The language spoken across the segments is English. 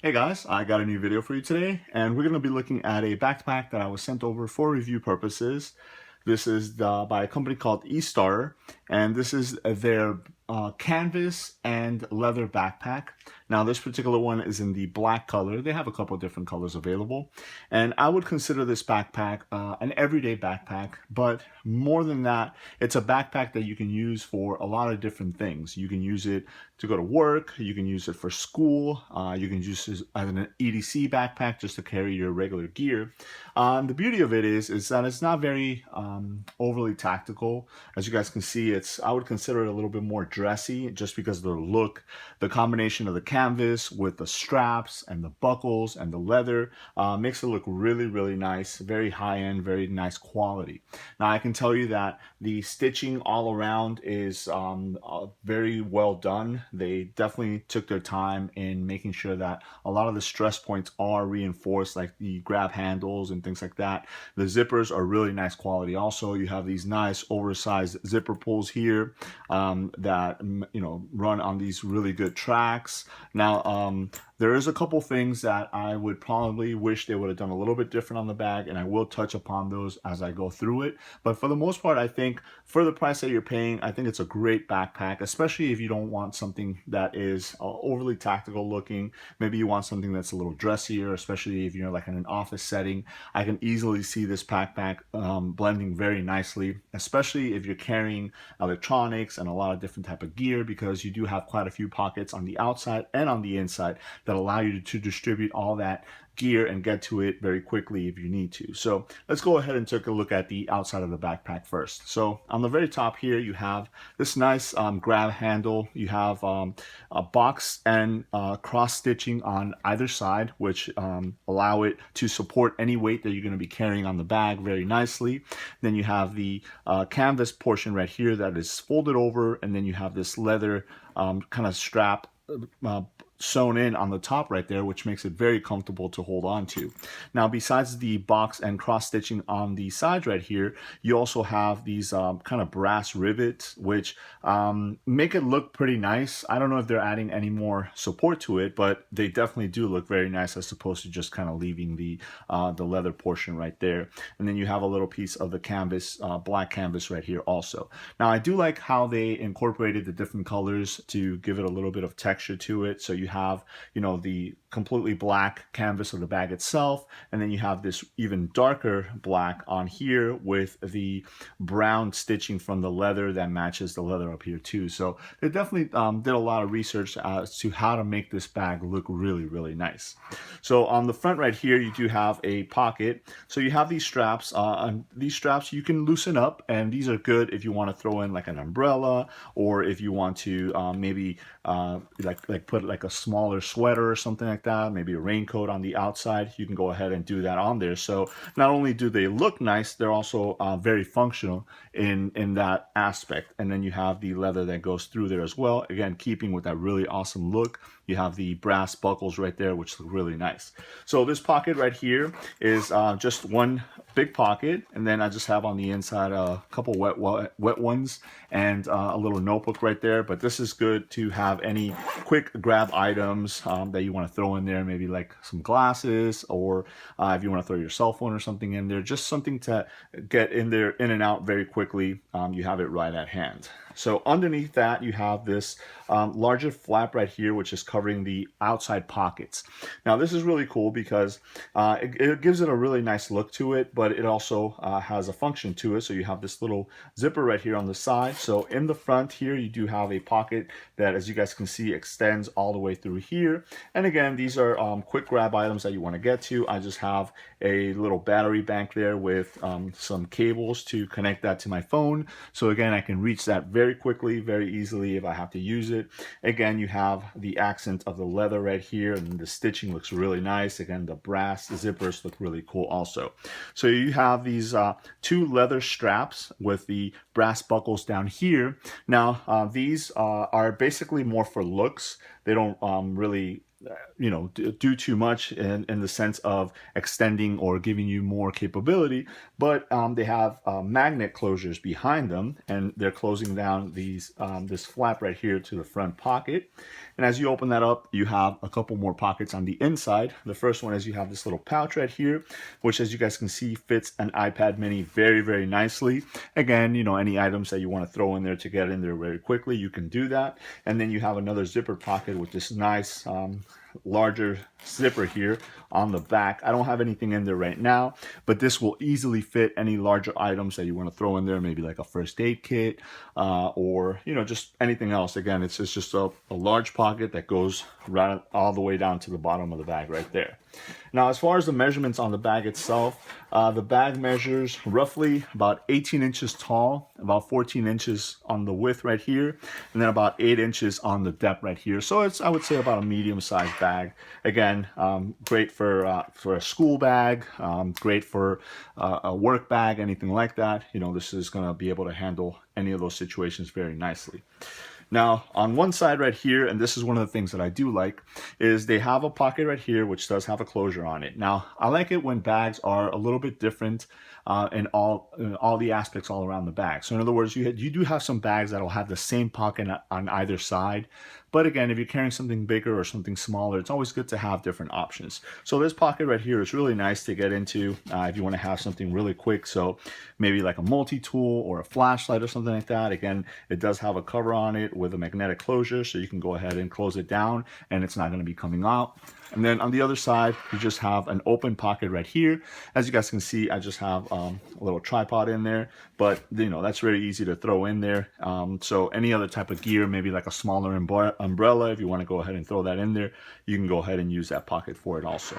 Hey guys, I got a new video for you today, and we're going to be looking at a backpack that I was sent over for review purposes. This is by a company called Estarer, and this is their canvas and leather backpack. Now, this particular one is in the black color. They have a couple of different colors available, and I would consider this backpack an everyday backpack, but more than that, it's a backpack that you can use for a lot of different things. You can use it to go to work, you can use it for school, you can use it as an EDC backpack just to carry your regular gear. The beauty of it is that it's not very overly tactical. As you guys can see, I would consider it a little bit more dressy just because of the look, the combination of the canvas with the straps and the buckles and the leather makes it look really, really nice, very high end, very nice quality. Now I can tell you that the stitching all around is very well done. They definitely took their time in making sure that a lot of the stress points are reinforced, like the grab handles and things like that. The zippers are really nice quality. Also, you have these nice oversized zipper pulls here that run on these really good tracks. Now, there is a couple things that I would probably wish they would have done a little bit different on the bag, and I will touch upon those as I go through it. But for the most part, I think for the price that you're paying, I think it's a great backpack, especially if you don't want something that is overly tactical looking. Maybe you want something that's a little dressier, especially if you're like in an office setting. I can easily see this backpack blending very nicely, especially if you're carrying electronics and a lot of different type of gear, because you do have quite a few pockets on the outside and on the inside that allow you to distribute all that gear and get to it very quickly if you need to. So let's go ahead and take a look at the outside of the backpack first. So on the very top here, you have this nice grab handle. You have a box and cross stitching on either side, which allow it to support any weight that you're going to be carrying on the bag very nicely. Then you have the canvas portion right here that is folded over, and then you have this leather kind of strap sewn in on the top right there, which makes it very comfortable to hold on to. Now, besides the box and cross stitching on the sides right here, you also have these kind of brass rivets, which make it look pretty nice. I don't know if they're adding any more support to it, but they definitely do look very nice as opposed to just kind of leaving the leather portion right there. And then you have a little piece of the canvas, black canvas right here also. Now, I do like how they incorporated the different colors to give it a little bit of texture to it. So you have, the completely black canvas of the bag itself, and then you have this even darker black on here with the brown stitching from the leather that matches the leather up here too. So they definitely did a lot of research as to how to make this bag look really, really nice. So on the front right here, you do have a pocket. So you have these straps. And these straps you can loosen up, and these are good if you want to throw in like an umbrella, or if you want to maybe like put like a smaller sweater or something like that, maybe a raincoat on the outside. You can go ahead and do that on there. So not only do they look nice, they're also very functional in that aspect. And then you have the leather that goes through there as well, again keeping with that really awesome look. You have the brass buckles right there, which look really nice. So this pocket right here is just one big pocket, and then I just have on the inside a couple wet ones and a little notebook right there. But this is good to have any quick grab items that you want to throw in there, maybe like some glasses, or if you want to throw your cell phone or something in there, just something to get in there, in and out very quickly. You have it right at hand. So underneath that, you have this larger flap right here, which is covering the outside pockets. Now, this is really cool because it gives it a really nice look to it, but it also has a function to it. So you have this little zipper right here on the side. So in the front here, you do have a pocket that, as you guys can see, extends all the way through here. And again, these are quick grab items that you want to get to. I just have a little battery bank there with some cables to connect that to my phone. So again, I can reach that very quickly, very easily if I have to use it. Again, you have the accent of the leather right here, and the stitching looks really nice. Again, the brass zippers look really cool also. So you have these two leather straps with the brass buckles down here. Now, these are basically more for looks. They don't really do too much in the sense of extending or giving you more capability, but they have magnet closures behind them, and they're closing down these this flap right here to the front pocket. And as you open that up, you have a couple more pockets on the inside. The first one is you have this little pouch right here, which, as you guys can see, fits an iPad mini very, very nicely. Again, you know, any items that you want to throw in there to get in there very quickly, you can do that. And then you have another zipper pocket with this nice larger zipper here on the back. I don't have anything in there right now, but this will easily fit any larger items that you want to throw in there, maybe like a first aid kit or, you know, just anything else. Again, it's just a large pocket that goes right all the way down to the bottom of the bag right there. Now, as far as the measurements on the bag itself, the bag measures roughly about 18 inches tall, about 14 inches on the width right here, and then about 8 inches on the depth right here. So it's, I would say, about a medium-sized bag. Again, great for a school bag, great for a work bag, anything like that. You know, this is going to be able to handle any of those situations very nicely. Now, on one side right here, and this is one of the things that I do like, is they have a pocket right here which does have a closure on it. Now, I like it when bags are a little bit different in all the aspects all around the bag. So in other words, you do have some bags that will have the same pocket on either side. But again, if you're carrying something bigger or something smaller, it's always good to have different options. So this pocket right here is really nice to get into if you want to have something really quick. So maybe like a multi-tool or a flashlight or something like that. Again, it does have a cover on it with a magnetic closure, so you can go ahead and close it down and it's not going to be coming out. And then on the other side, you just have an open pocket right here. As you guys can see, I just have a little tripod in there, but you know, that's very easy to throw in there. So any other type of gear, maybe like a smaller umbrella, if you want to go ahead and throw that in there, you can go ahead and use that pocket for it also.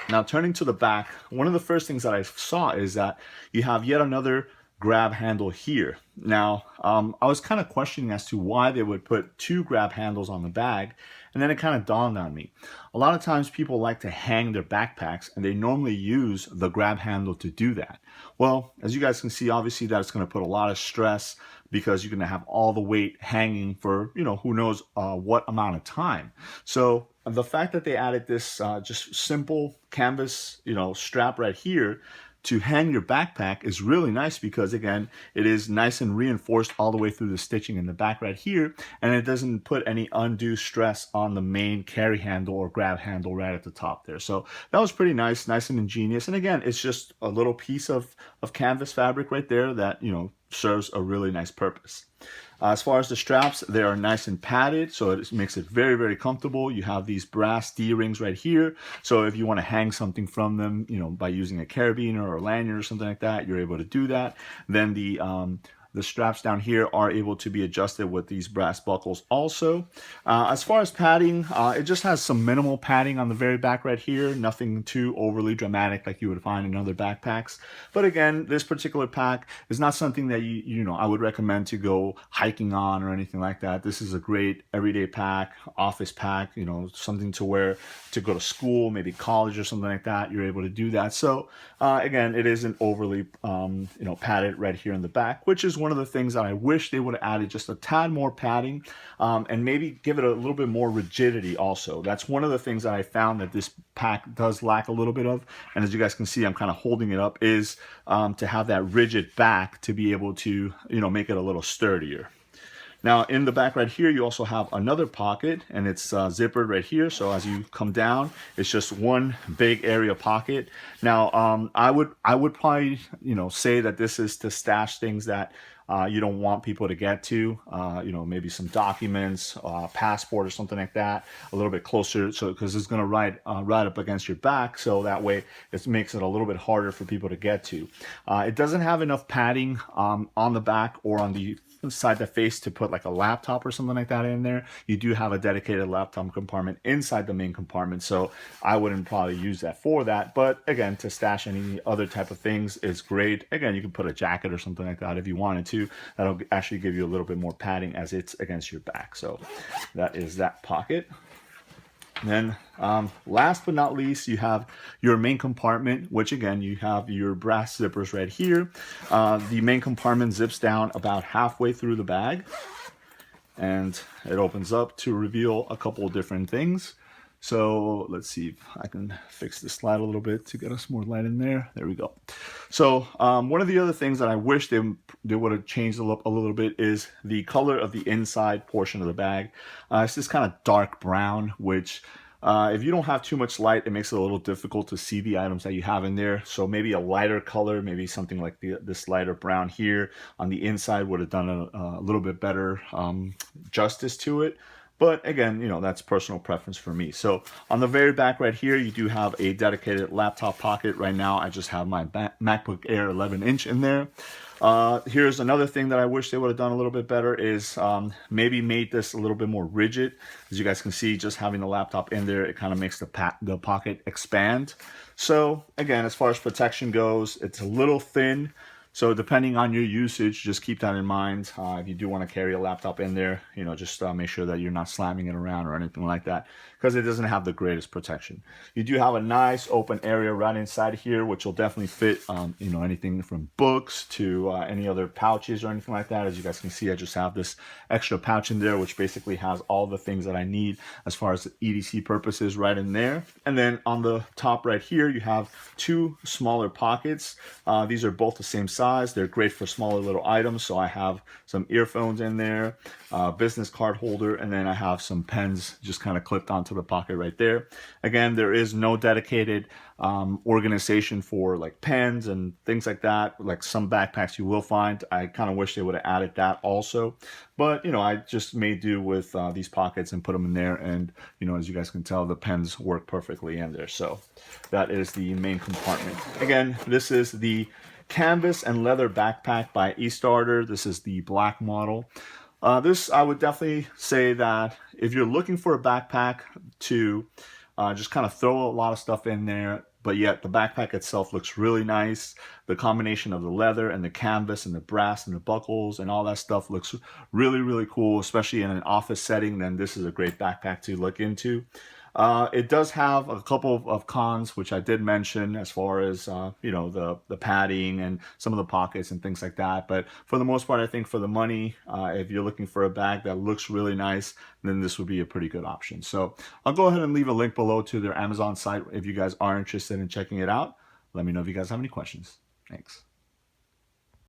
Now, turning to the back, one of the first things that I saw is that you have yet another grab handle here. Now, I was kind of questioning as to why they would put two grab handles on the bag, and then it kind of dawned on me. A lot of times people like to hang their backpacks, and they normally use the grab handle to do that. Well, as you guys can see, obviously that's going to put a lot of stress because you're going to have all the weight hanging for, you know, who knows what amount of time. So the fact that they added this just simple canvas, you know, strap right here to hang your backpack is really nice because, again, it is nice and reinforced all the way through the stitching in the back right here, and it doesn't put any undue stress on the main carry handle or grab handle right at the top there. So that was pretty nice and ingenious. And again, it's just a little piece of canvas fabric right there that, you know, serves a really nice purpose. As far as the straps, they are nice and padded, so it makes it very, very comfortable. You have these brass D-rings right here, so if you want to hang something from them, you know, by using a carabiner or a lanyard or something like that, you're able to do that. Then the straps down here are able to be adjusted with these brass buckles also. As far as padding, it just has some minimal padding on the very back right here. Nothing too overly dramatic like you would find in other backpacks. But again, this particular pack is not something that you know I would recommend to go hiking on or anything like that. This is a great everyday pack, office pack, you know, something to wear to go to school, maybe college or something like that. You're able to do that. So again, it isn't overly you know, padded right here in the back, which is one of the things that I wish they would have added just a tad more padding and maybe give it a little bit more rigidity also. That's one of the things that I found that this pack does lack a little bit of, and as you guys can see, I'm kind of holding it up, is to have that rigid back to be able to, you know, make it a little sturdier. Now, in the back right here, you also have another pocket, and it's zippered right here. So as you come down, it's just one big area pocket. Now, I would probably, you know, say that this is to stash things that you don't want people to get to, you know, maybe some documents, passport or something like that, a little bit closer, so because it's going to ride up against your back, so that way it makes it a little bit harder for people to get to. It doesn't have enough padding on the back or on the side the face to put like a laptop or something like that in there. You do have a dedicated laptop compartment inside the main compartment, so I wouldn't probably use that for that. But again, to stash any other type of things is great. Again, you can put a jacket or something like that if you wanted to. That'll actually give you a little bit more padding as it's against your back. So that is that pocket. Then last but not least, you have your main compartment, which again, you have your brass zippers right here. The main compartment zips down about halfway through the bag, and it opens up to reveal a couple of different things. So let's see if I can fix the slide a little bit to get us more light in there. There we go. So one of the other things that I wish they would have changed a little bit is the color of the inside portion of the bag. It's this kind of dark brown, which if you don't have too much light, it makes it a little difficult to see the items that you have in there. So maybe a lighter color, maybe something like this lighter brown here on the inside would have done a little bit better justice to it. But again, that's personal preference for me. So on the very back right here, you do have a dedicated laptop pocket. Right now, I just have my MacBook Air 11-inch in there. Here's another thing that I wish they would have done a little bit better is maybe made this a little bit more rigid. As you guys can see, just having the laptop in there, it kind of makes the pocket expand. So again, as far as protection goes, it's a little thin. So depending on your usage, just keep that in mind. If you do want to carry a laptop in there, just make sure that you're not slamming it around or anything like that, because it doesn't have the greatest protection. You do have a nice open area right inside here, which will definitely fit, anything from books to any other pouches or anything like that. As you guys can see, I just have this extra pouch in there, which basically has all the things that I need as far as EDC purposes right in there. And then on the top right here, you have two smaller pockets. These are both the same size. They're great for smaller little items. So I have some earphones in there, business card holder, and then I have some pens just kind of clipped onto the pocket right there. Again, there is no dedicated organization for like pens and things like that. Like some backpacks you will find. I kind of wish they would have added that also. But, I just made do with these pockets and put them in there. And, as you guys can tell, the pens work perfectly in there. So that is the main compartment. Again, this is the canvas and leather backpack by Estarer. This is the black model. This, I would definitely say that if you're looking for a backpack to just kind of throw a lot of stuff in there, but yet the backpack itself looks really nice. The combination of the leather and the canvas and the brass and the buckles and all that stuff looks really, really cool, especially in an office setting. Then this is a great backpack to look into. It does have a couple of cons, which I did mention, as far as the padding and some of the pockets and things like that. But for the most part, I think for the money, if you're looking for a bag that looks really nice, then this would be a pretty good option. So I'll go ahead and leave a link below to their Amazon site if you guys are interested in checking it out. Let me know if you guys have any questions. Thanks.